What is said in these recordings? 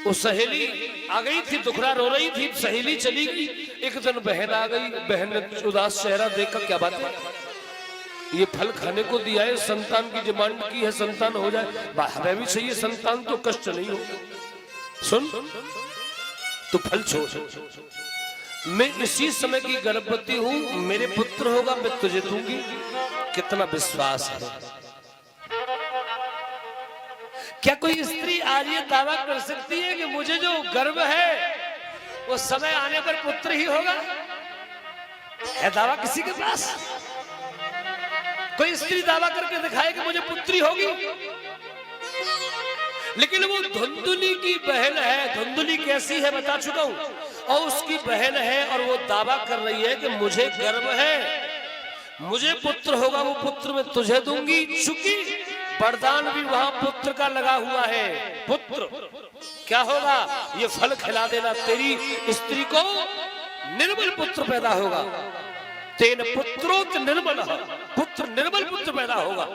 वो सहेली आ गई थी, दुखरा रो रही थी, सहेली चली गई। एक दिन बहन आ गई, बहन ने उदास चेहरा देखकर क्या बात है, ये फल खाने को दिया है, संतान की डिमांड की है, संतान हो जाए, हमें भी चाहिए संतान, तो कष्ट नहीं हो। सुन तू फल छोड़, मैं इसी समय की गर्भवती हूं, मेरे पुत्र होगा, मैं तुझे दूंगी। कितना विश्वास है। क्या कोई स्त्री आज ये दावा कर सकती है कि मुझे जो गर्भ है वो समय आने पर पुत्र ही होगा? है दावा किसी के पास? कोई स्त्री दावा करके दिखाए कि मुझे पुत्री होगी? लेकिन वो धुंधुली की बहन है। धुंधुली कैसी है बता चुका हूं, और उसकी बहन है और वो दावा कर रही है कि मुझे गर्भ है, मुझे पुत्र होगा, वो पुत्र मैं तुझे दूंगी। चूंकि वरदान भी वहां पुत्र का लगा हुआ है। पुत्र क्या होगा? ये फल खिला देना, तेरी स्त्री को निर्मल पुत्र पैदा होगा। तेन पुत्रोत निर्मल, पुत्र निर्मल पुत्र पैदा होगा।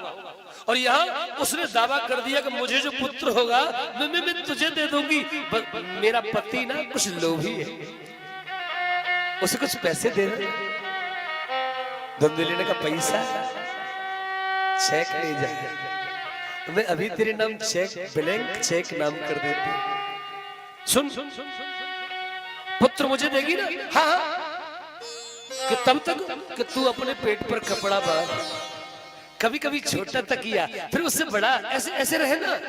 और यहाँ उसने दावा कर दिया कि मुझे जो पुत्र होगा मैं तुझे दे दूंगी। मेरा पति ना कुछ लोभी है, उसे कुछ पैसे दे दे। धुंधुली ने कहा पैसा चेक ले जाए, मैं अभी तेरे नाम चेक, ब्लैंक चेक नाम कर देती। सुन पुत्र मुझे देगी ना? हाँ, कि तब तक कि तू अपने पेट पर कपड़ा बांध, कभी कभी छोटा तकिया, फिर उससे बड़ा, ऐसे ऐसे रहे ना।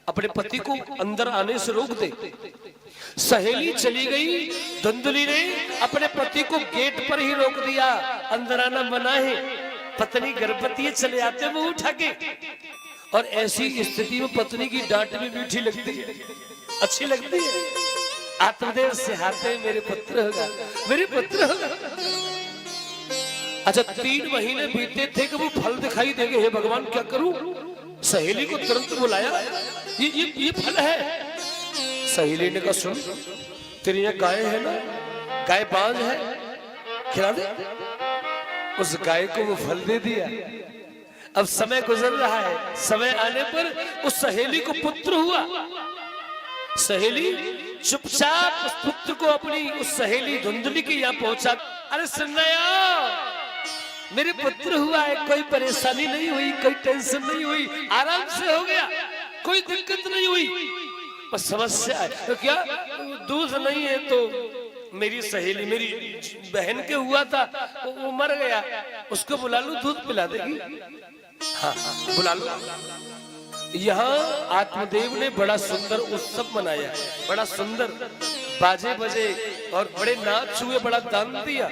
अपने पति को अंदर आने से रोक दे। सहेली चली गई, धुंधुली ने अपने पति को गेट पर ही रोक दिया, अंदर आना मना है। पत्नी गर्भवती चले आते मुंह उठा के, और ऐसी स्थिति में पत्नी की डांट भी मीठी लगती है, अच्छी लगती है। आत्मदेव से हाथे मेरे पुत्र होगा, मेरे पुत्र होगा। अच्छा 3 महीने बीते थे कि वो फल दिखाई देंगे। हे भगवान क्या करूं? सहेली को तुरंत बुलाया, ये फल है। सहेली ने कहा सुन, तेरी यहाँ गाय है ना, गाय बांझ है, खिला दे। उस गाय को वो फल दे दिया। अब समय गुजर रहा है, समय आने पर उस सहेली को पुत्र हुआ। सहेली चुपचाप उस पुत्र को अपनी उस सहेली धुंधुली के यहाँ पहुंचा। अरे सुनया, मेरे पुत्र हुआ है, कोई परेशानी नहीं हुई, कोई टेंशन नहीं हुई, आराम से हो गया, कोई दिक्कत नहीं हुई। बस समस्या है तो क्या, दूध नहीं है तो मेरी सहेली, मेरी बहन के हुआ था, वो मर गया, उसको बुला लूं, दूध पिला देगी। हाँ बुला लो। यहाँ आत्मदेव ने बड़ा सुंदर उत्सव मनाया, बड़ा सुंदर बाजे बजे और बड़े नाच हुए, बड़ा दान दिया।